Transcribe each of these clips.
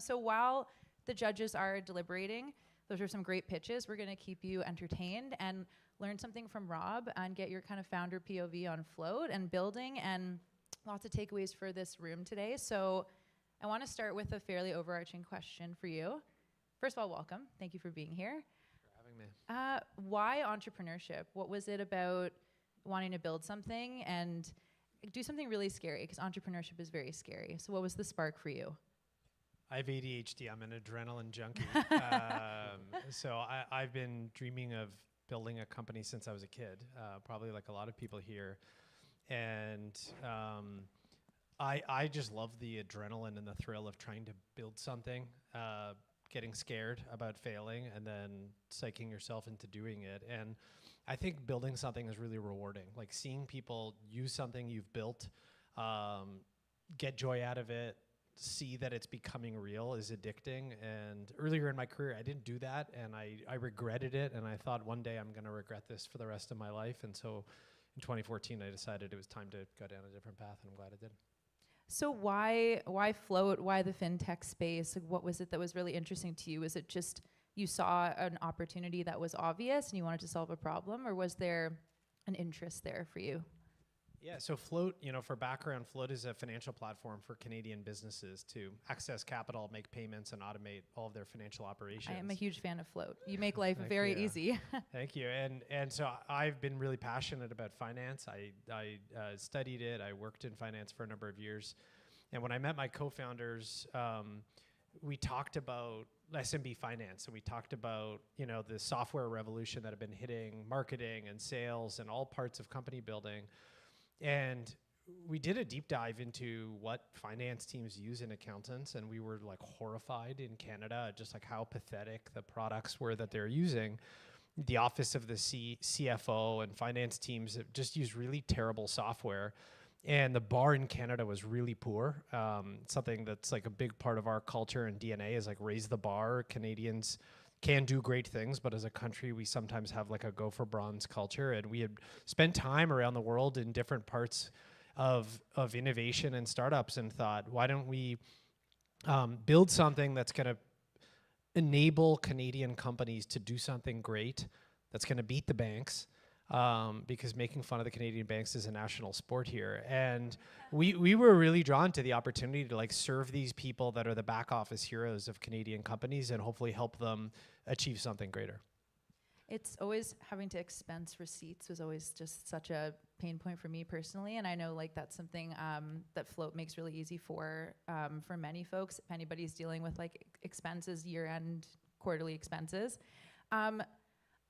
So while the judges are deliberating, those are some great pitches. We're going to keep you entertained and learn something from Rob and get your kind of founder POV on float and building and lots of takeaways for this room today. So I want to start with a fairly overarching question for you. First of all, welcome. Thank you for being here. For having me. Why entrepreneurship? What was it about wanting to build something and do something really scary? Because entrepreneurship is very scary. So what was the spark for you? I have ADHD. I'm an adrenaline junkie. So I've been dreaming of building a company since I was a kid, probably like a lot of people here. And I just love the adrenaline and the thrill of trying to build something, getting scared about failing, and then psyching yourself into doing it. And I think building something is really rewarding. Like seeing people use something you've built, get joy out of it, see that it's becoming real is addicting. And earlier in my career, I didn't do that, and I regretted it. And I thought one day I'm going to regret this for the rest of my life. And so in 2014, I decided it was time to go down a different path, and I'm glad I did. So why float? Why the fintech space? Like, what was it that was really interesting to you? Was it just you saw an opportunity that was obvious and you wanted to solve a problem, or was there an interest there for you? Yeah, so Float, for background, Float is a financial platform for Canadian businesses to access capital, make payments, and automate all of their financial operations. I am a huge fan of Float. You make life very easy. Thank you. And so I've been really passionate about finance. I studied it. I worked in finance for a number of years. And when I met my co-founders, we talked about SMB finance, and we talked about, the software revolution that had been hitting marketing and sales and all parts of company building. And we did a deep dive into what finance teams use in accountants, and we were like horrified in Canada, just like how pathetic the products were that they're using. The office of the CFO and finance teams that just use really terrible software. And the bar in Canada was really poor. Something that's like a big part of our culture and DNA is like raise the bar. Canadians can do great things, but as a country, we sometimes have like a go for bronze culture. And we had spent time around the world in different parts of innovation and startups and thought, why don't we build something that's going to enable Canadian companies to do something great, that's going to beat the banks, because making fun of the Canadian banks is a national sport here. And we were really drawn to the opportunity to like serve these people that are the back office heroes of Canadian companies and hopefully help them achieve something greater. It's always having to expense receipts was always just such a pain point for me personally. And I know like that's something that Float makes really easy for many folks. If anybody's dealing with like expenses, year-end, quarterly expenses.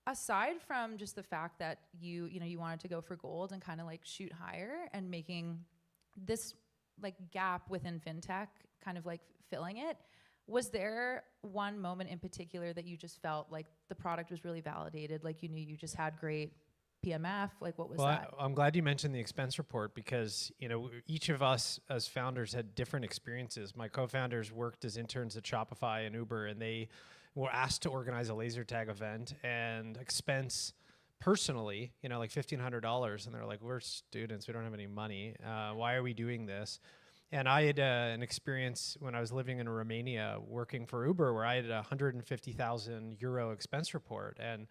Aside from just the fact that you wanted to go for gold and kind of like shoot higher and making this like gap within fintech, kind of like filling it, was there one moment in particular that you just felt like the product was really validated, like you knew you just had great PMF? Like what was that? I'm glad you mentioned the expense report because each of us as founders had different experiences. My co-founders worked as interns at Shopify and Uber, and they were asked to organize a laser tag event and expense personally, like $1,500. And they're like, we're students, we don't have any money. Why are we doing this? And I had an experience when I was living in Romania working for Uber where I had a 150,000 euro expense report, and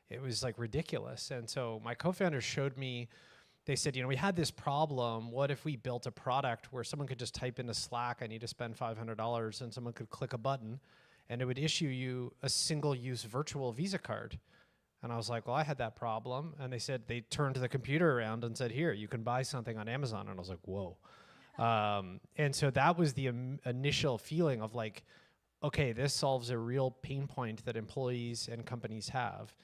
it was like ridiculous. And so my co-founders showed me, they said, we had this problem. What if we built a product where someone could just type into Slack, I need to spend $500, and someone could click a button and it would issue you a single-use virtual Visa card? And I was like, well, I had that problem. And they said, they turned the computer around and said, here, you can buy something on Amazon. And I was like, whoa. And so that was the initial feeling of like, okay, this solves a real pain point that employees and companies have.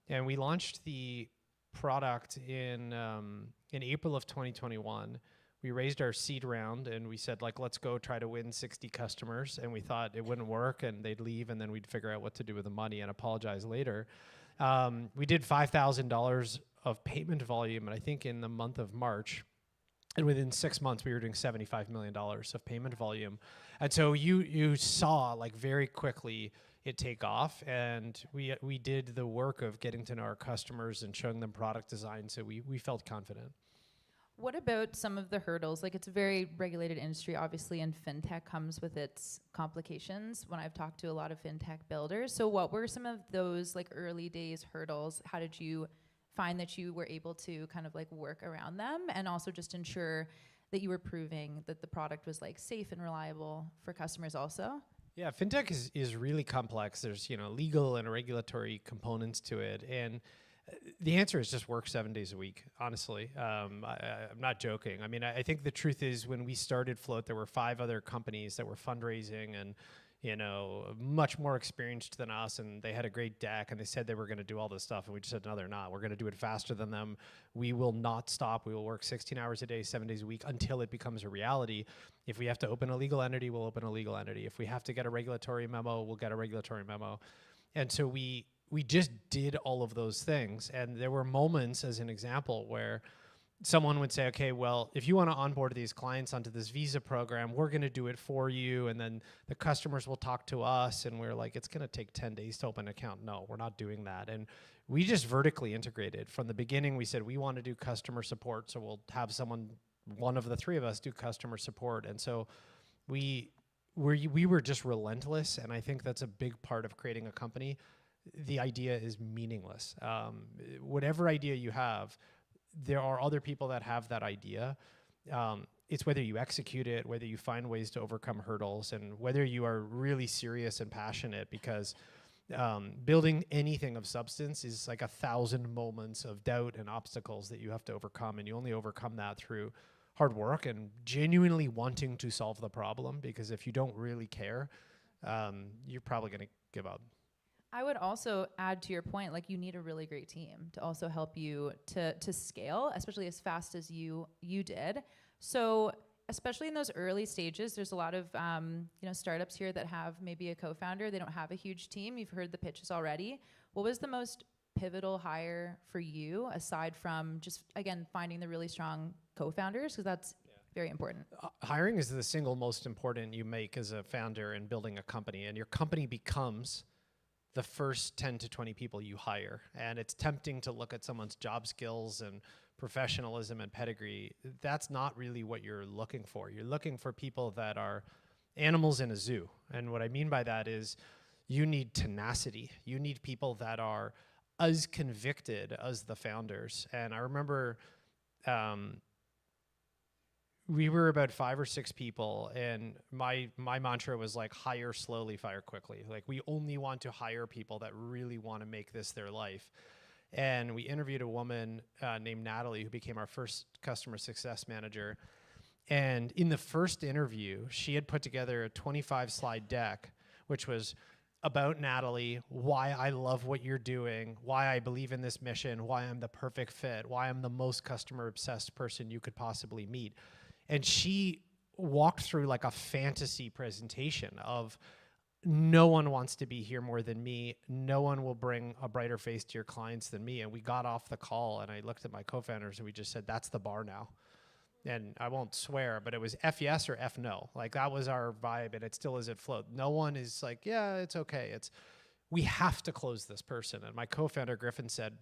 And we launched the product in April of 2021. We raised our seed round and we said, like, let's go try to win 60 customers. And we thought it wouldn't work and they'd leave and then we'd figure out what to do with the money and apologize later. We did $5,000 of payment volume, and I think in the month of March. And within 6 months, we were doing $75 million of payment volume. And so you saw like very quickly it take off. And we did the work of getting to know our customers and showing them product design. So we felt confident. What about some of the hurdles? Like, it's a very regulated industry, obviously, and fintech comes with its complications when I've talked to a lot of fintech builders. So what were some of those like early days hurdles? How did you find that you were able to kind of like work around them and also just ensure that you were proving that the product was like safe and reliable for customers also? Yeah, fintech is really complex. There's, legal and regulatory components to it. And the answer is just work 7 days a week, honestly. I'm not joking. I mean, I think the truth is when we started Float, there were 5 other companies that were fundraising and, much more experienced than us. And they had a great deck and they said they were going to do all this stuff. And we just said, no, they're not. We're going to do it faster than them. We will not stop. We will work 16 hours a day, 7 days a week until it becomes a reality. If we have to open a legal entity, we'll open a legal entity. If we have to get a regulatory memo, we'll get a regulatory memo. And so we just did all of those things. And there were moments, as an example, where someone would say, okay, well, if you want to onboard these clients onto this visa program, we're going to do it for you. And then the customers will talk to us. And we're like, it's going to take 10 days to open an account. No, we're not doing that. And we just vertically integrated. From the beginning, we said, we want to do customer support. So we'll have one of the 3 of us do customer support. And so we were just relentless. And I think that's a big part of creating a company. The idea is meaningless. Whatever idea you have, there are other people that have that idea. It's whether you execute it, whether you find ways to overcome hurdles, and whether you are really serious and passionate, because building anything of substance is like 1,000 moments of doubt and obstacles that you have to overcome, and you only overcome that through hard work and genuinely wanting to solve the problem, because if you don't really care, you're probably going to give up. I would also add to your point, like you need a really great team to also help you to scale, especially as fast as you did. So especially in those early stages, there's a lot of startups here that have maybe a co-founder. They don't have a huge team. You've heard the pitches already. What was the most pivotal hire for you, aside from just, again, finding the really strong co-founders? Because that's very important. Hiring is the single most important you make as a founder in building a company. And your company becomes the first 10 to 20 people you hire. And it's tempting to look at someone's job skills and professionalism and pedigree. That's not really what you're looking for. You're looking for people that are animals in a zoo. And what I mean by that is you need tenacity. You need people that are as convicted as the founders. And I remember we were about 5 or 6 people, and my mantra was like, hire slowly, fire quickly. Like, we only want to hire people that really want to make this their life. And we interviewed a woman named Natalie, who became our first customer success manager. And in the first interview, she had put together a 25-slide deck, which was about Natalie, why I love what you're doing, why I believe in this mission, why I'm the perfect fit, why I'm the most customer-obsessed person you could possibly meet. And she walked through like a fantasy presentation of, no one wants to be here more than me. No one will bring a brighter face to your clients than me. And we got off the call and I looked at my co-founders and we just said, that's the bar now. And I won't swear, but it was F yes or F no. Like, that was our vibe, and it still is at Float. No one is like, yeah, it's okay. We have to close this person. And my co-founder Griffin said,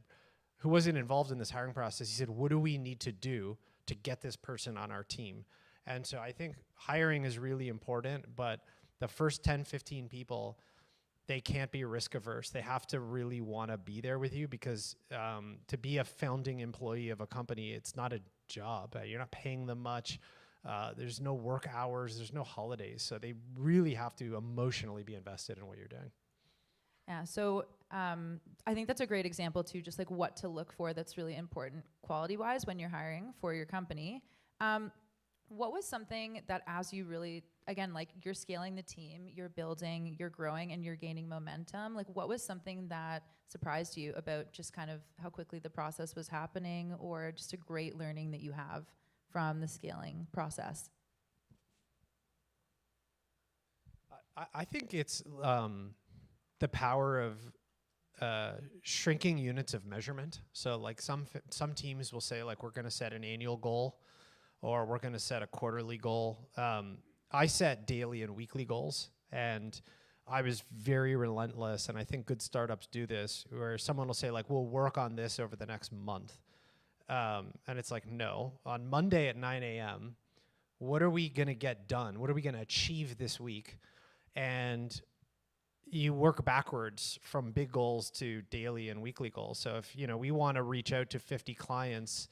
who wasn't involved in this hiring process, he said, what do we need to do to get this person on our team? And so I think hiring is really important, but the first 10, 15 people, they can't be risk averse. They have to really want to be there with you, because to be a founding employee of a company, it's not a job. You're not paying them much. There's no work hours. There's no holidays. So they really have to emotionally be invested in what you're doing. Yeah, so I think that's a great example too, just like what to look for that's really important quality-wise when you're hiring for your company. What was something that, as you really, again, like you're scaling the team, you're building, you're growing, and you're gaining momentum, like what was something that surprised you about just kind of how quickly the process was happening, or just a great learning that you have from the scaling process? I think it's the power of shrinking units of measurement. So like some teams will say, like, we're going to set an annual goal, or we're going to set a quarterly goal. I set daily and weekly goals, and I was very relentless, and I think good startups do this, where someone will say, like, we'll work on this over the next month. And it's like, no, on Monday at 9 a.m., what are we going to get done? What are we going to achieve this week? And you work backwards from big goals to daily and weekly goals. So if, we want to reach out to 50 clients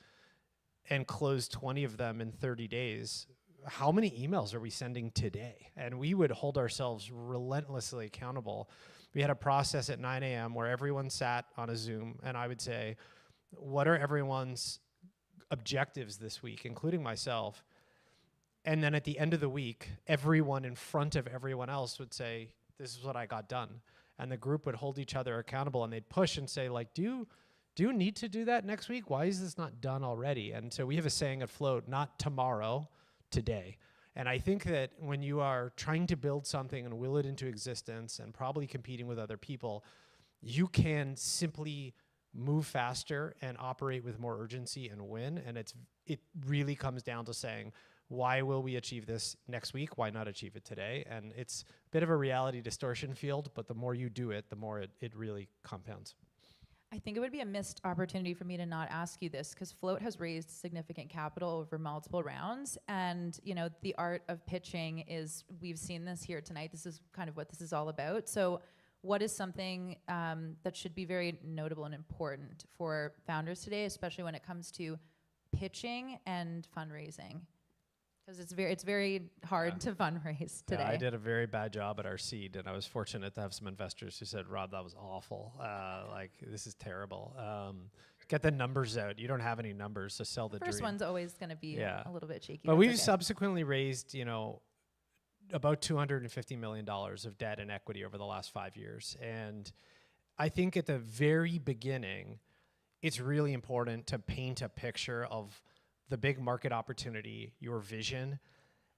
and close 20 of them in 30 days, how many emails are we sending today? And we would hold ourselves relentlessly accountable. We had a process at 9 a.m. where everyone sat on a Zoom, and I would say, what are everyone's objectives this week, including myself? And then at the end of the week, everyone in front of everyone else would say, this is what I got done. And the group would hold each other accountable, and they'd push and say, like, do you need to do that next week? Why is this not done already? And so we have a saying at Float, not tomorrow, today. And I think that when you are trying to build something and will it into existence and probably competing with other people, you can simply move faster and operate with more urgency and win. And it really comes down to saying, why will we achieve this next week? Why not achieve it today? And it's a bit of a reality distortion field, but the more you do it, the more it really compounds. I think it would be a missed opportunity for me to not ask you this, because Float has raised significant capital over multiple rounds. And, the art of pitching is, we've seen this here tonight. This is kind of what this is all about. So what is something that should be very notable and important for founders today, especially when it comes to pitching and fundraising? Because it's very hard to fundraise today. Yeah, I did a very bad job at our seed, and I was fortunate to have some investors who said, Rob, that was awful. This is terrible. Get the numbers out. You don't have any numbers, so sell the dream. First one's always going to be a little bit shaky. But we've subsequently raised, about $250 million of debt and equity over the last 5 years. And I think at the very beginning, it's really important to paint a picture of the big market opportunity, your vision,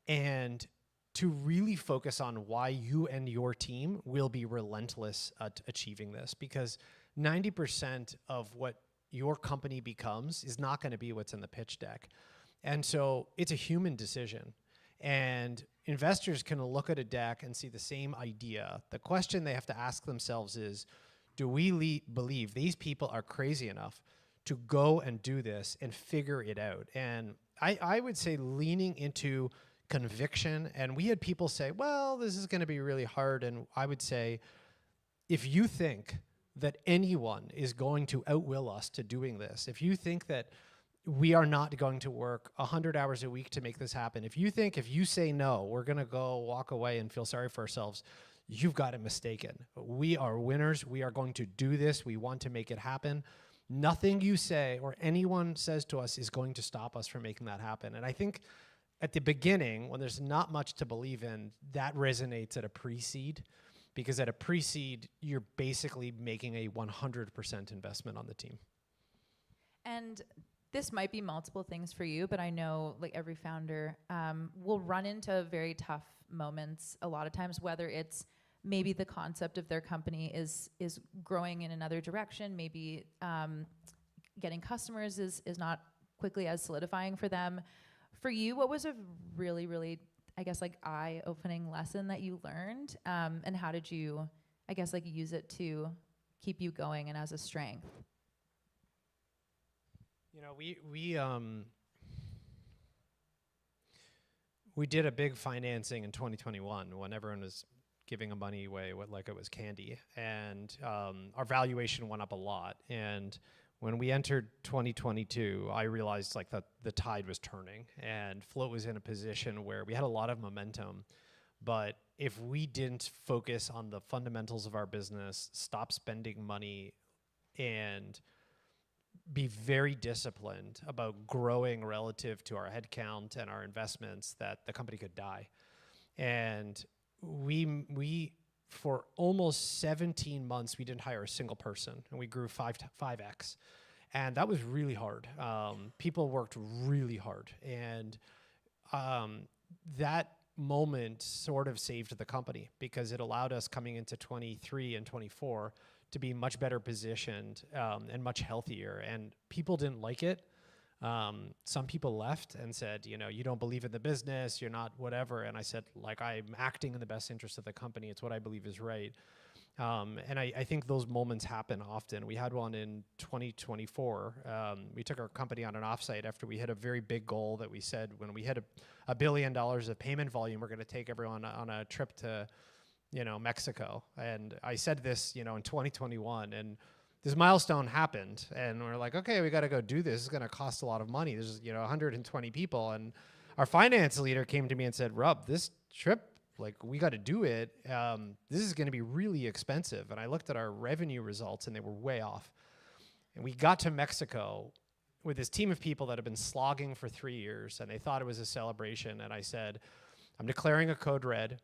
and to really focus on why you and your team will be relentless at achieving this. Because 90% of what your company becomes is not going to be what's in the pitch deck. And so it's a human decision. And investors can look at a deck and see the same idea. The question they have to ask themselves is, do we believe these people are crazy enough to go and do this and figure it out? And I would say leaning into conviction. And we had people say, well, this is going to be really hard. And I would say, if you think that anyone is going to outwill us to doing this, if you think that we are not going to work 100 hours a week to make this happen, if you think if you say no, we're going to go walk away and feel sorry for ourselves, you've got it mistaken. We are winners. We are going to do this. We want to make it happen. Nothing you say or anyone says to us is going to stop us from making that happen. And I think at the beginning, when there's not much to believe in, that resonates at a pre-seed, because at a pre-seed, you're basically making a 100% investment on the team. And this might be multiple things for you, but I know like every founder will run into very tough moments a lot of times, whether it's maybe the concept of their company is growing in another direction. Maybe getting customers is not quickly as solidifying for them. For you, what was a really, really, I guess, like eye-opening lesson that you learned? And how did you, I guess, like use it to keep you going and as a strength? We did a big financing in 2021 when everyone was giving money away like it was candy, and our valuation went up a lot. And when we entered 2022, I realized like the tide was turning, and Float was in a position where we had a lot of momentum. But if we didn't focus on the fundamentals of our business, stop spending money, and be very disciplined about growing relative to our headcount and our investments, that the company could die. And we for almost 17 months, we didn't hire a single person, and we grew 5x. And that was really hard. People worked really hard. And that moment sort of saved the company, because it allowed us coming into 23 and 24 to be much better positioned and much healthier. And people didn't like it. Some people left and said, you don't believe in the business, you're not whatever. And I said, like, I'm acting in the best interest of the company. It's what I believe is right. And I think those moments happen often. We had one in 2024. We took our company on an offsite after we hit a very big goal that we said when we hit $1 billion of payment volume, we're going to take everyone on a trip to, Mexico. And I said this, in 2021, and this milestone happened, and we're like, okay, we got to go do this. It's going to cost a lot of money. There's, 120 people, and our finance leader came to me and said, Rob, this trip, we got to do it. This is going to be really expensive. And I looked at our revenue results, and they were way off. And we got to Mexico with this team of people that have been slogging for 3 years, and they thought it was a celebration. And I said, I'm declaring a code red.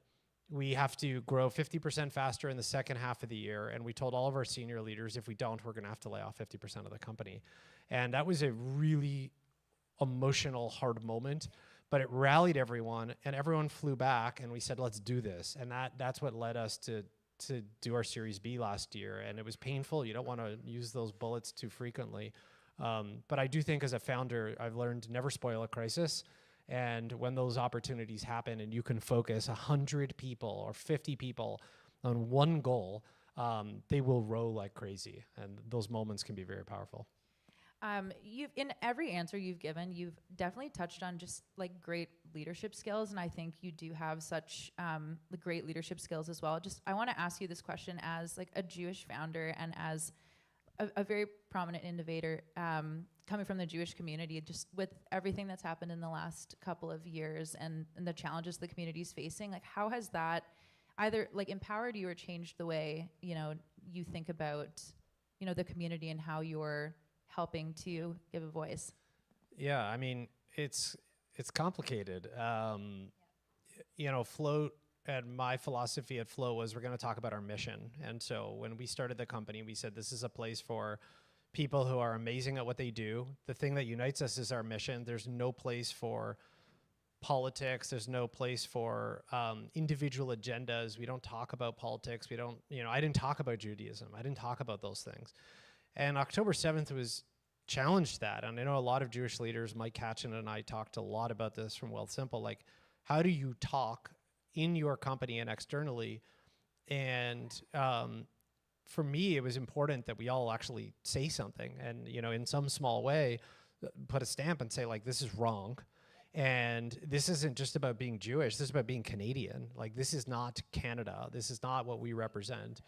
We have to grow 50% faster in the second half of the year. And we told all of our senior leaders, if we don't, we're going to have to lay off 50% of the company. And that was a really emotional, hard moment, but it rallied everyone, and everyone flew back, and we said, let's do this. And that's what led us to do our Series B last year. And it was painful. You don't want to use those bullets too frequently. But I do think as a founder, I've learned never spoil a crisis. And when those opportunities happen and you can focus 100 people or 50 people on one goal, they will row like crazy. And those moments can be very powerful. You've in every answer you've given, you've definitely touched on just great leadership skills. And I think you do have such great leadership skills as well. I want to ask you this question as a Jewish founder and as a very prominent innovator coming from the Jewish community, just with everything that's happened in the last couple of years and the challenges the community is facing, how has that either empowered you or changed the way, you think about, the community and how you're helping to give a voice? Yeah, I mean, it's complicated. Float, and my philosophy at Flow was we're going to talk about our mission. And so when we started the company, we said this is a place for people who are amazing at what they do. The thing that unites us is our mission. There's no place for politics. There's no place for individual agendas. We don't talk about politics. We don't, I didn't talk about Judaism. I didn't talk about those things. And October 7th was challenged that. And I know a lot of Jewish leaders, Mike Katchen and I talked a lot about this from Wealthsimple. How do you talk in your company and externally? And for me, it was important that we all actually say something and, in some small way, put a stamp and say, this is wrong. And this isn't just about being Jewish. This is about being Canadian. This is not Canada. This is not what we represent.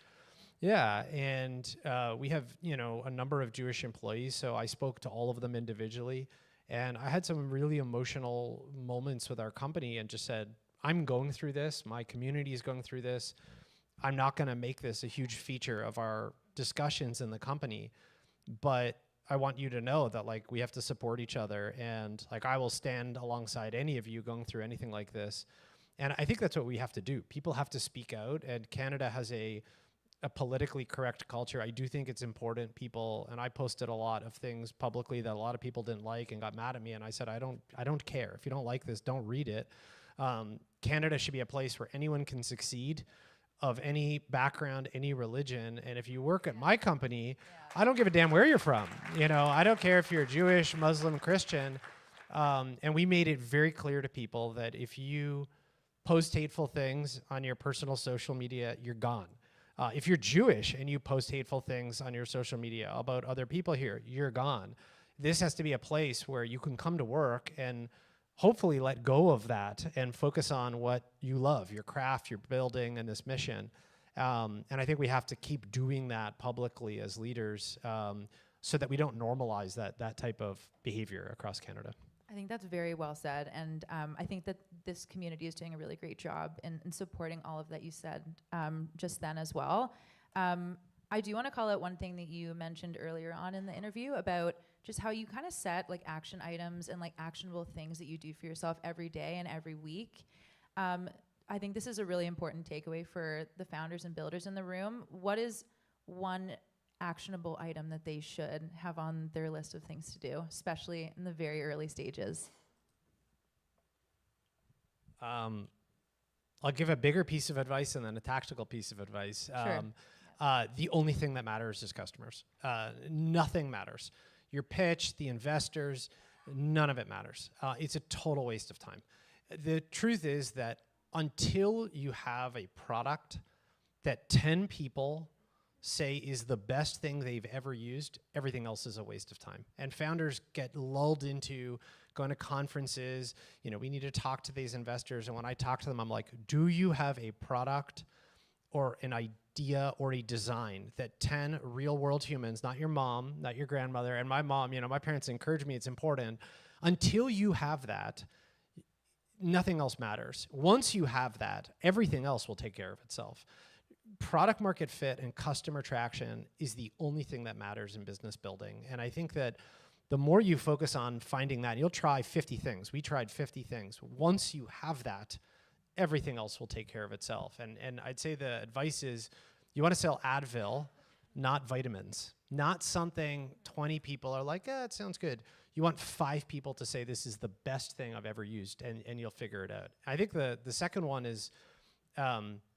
Yeah, and we have, a number of Jewish employees, so I spoke to all of them individually, and I had some really emotional moments with our company and just said, I'm going through this, my community is going through this, I'm not going to make this a huge feature of our discussions in the company, but I want you to know that we have to support each other, and I will stand alongside any of you going through anything like this. And I think that's what we have to do. People have to speak out, and Canada has a politically correct culture. I do think it's important. People, and I posted a lot of things publicly that a lot of people didn't like and got mad at me, and I said, I don't care. If you don't like this, don't read it. Canada should be a place where anyone can succeed, of any background, any religion. And if you work at my company, I don't give a damn where you're from. I don't care if you're Jewish, Muslim, Christian. And we made it very clear to people that if you post hateful things on your personal social media, you're gone. If you're Jewish and you post hateful things on your social media about other people here, you're gone. This has to be a place where you can come to work and hopefully let go of that and focus on what you love, your craft, your building, and this mission. And I think we have to keep doing that publicly as leaders so that we don't normalize that type of behavior across Canada. I think that's very well said. And I think that this community is doing a really great job in supporting all of that you said just then as well. I do want to call out one thing that you mentioned earlier on in the interview about just how you kind of set action items and actionable things that you do for yourself every day and every week. I think this is a really important takeaway for the founders and builders in the room. What is one actionable item that they should have on their list of things to do, especially in the very early stages? I'll give a bigger piece of advice and then a tactical piece of advice. Sure. The only thing that matters is customers. Nothing matters. Your pitch, the investors, none of it matters. It's a total waste of time. The truth is that until you have a product that 10 people say is the best thing they've ever used, everything else is a waste of time. And founders get lulled into going to conferences. We need to talk to these investors. And when I talk to them, I'm like, do you have a product or an idea or a design that 10 real world humans, not your mom, not your grandmother, and my mom, my parents encourage me, it's important. Until you have that, nothing else matters. Once you have that, everything else will take care of itself. Product market fit and customer traction is the only thing that matters in business building. And I think that the more you focus on finding that, you'll try 50 things. We tried 50 things. Once you have that, everything else will take care of itself. And I'd say the advice is you want to sell Advil, not vitamins, not something 20 people are like, it sounds good. You want 5 people to say this is the best thing I've ever used, and you'll figure it out. I think the second one is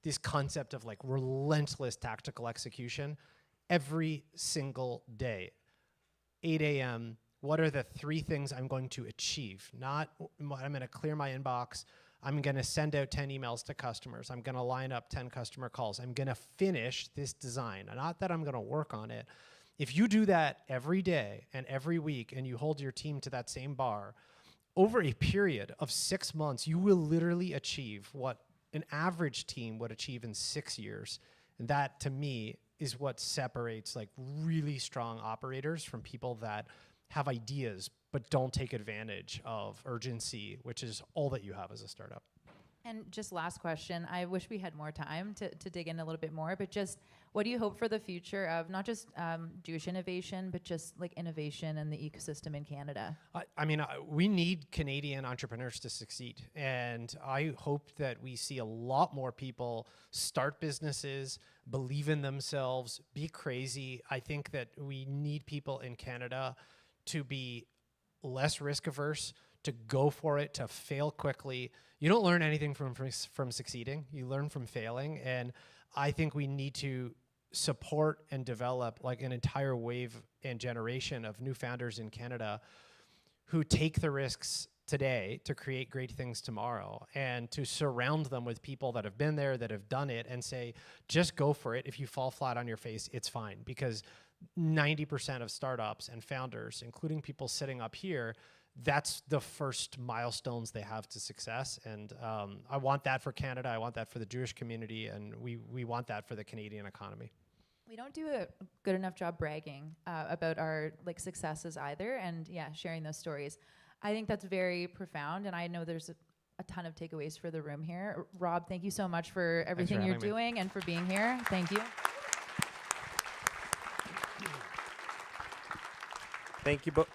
this concept of like relentless tactical execution every single day. 8 a.m., what are the 3 things I'm going to achieve? Not I'm going to clear my inbox. I'm going to send out 10 emails to customers. I'm going to line up 10 customer calls. I'm going to finish this design. Not that I'm going to work on it. If you do that every day and every week and you hold your team to that same bar, over a period of 6 months, you will literally achieve what an average team would achieve in 6 years. And that, to me, is what separates like really strong operators from people that have ideas but don't take advantage of urgency, which is all that you have as a startup. And just last question, I wish we had more time to dig in a little bit more, but just what do you hope for the future of not just Jewish innovation, but just like innovation and the ecosystem in Canada? We need Canadian entrepreneurs to succeed. And I hope that we see a lot more people start businesses, believe in themselves, be crazy. I think that we need people in Canada to be less risk averse, to go for it, to fail quickly. You don't learn anything from succeeding. You learn from failing. And I think we need to support and develop like an entire wave and generation of new founders in Canada who take the risks today to create great things tomorrow, and to surround them with people that have been there, that have done it, and say, just go for it. If you fall flat on your face, it's fine. Because 90% of startups and founders, including people sitting up here, that's the first milestones they have to success. And I want that for Canada. I want that for the Jewish community. And we want that for the Canadian economy. We don't do a good enough job bragging about our like successes either. And yeah, sharing those stories. I think that's very profound. And I know there's a ton of takeaways for the room here. Rob, thank you so much for everything you're doing and for being here. Thank you. Thank you both.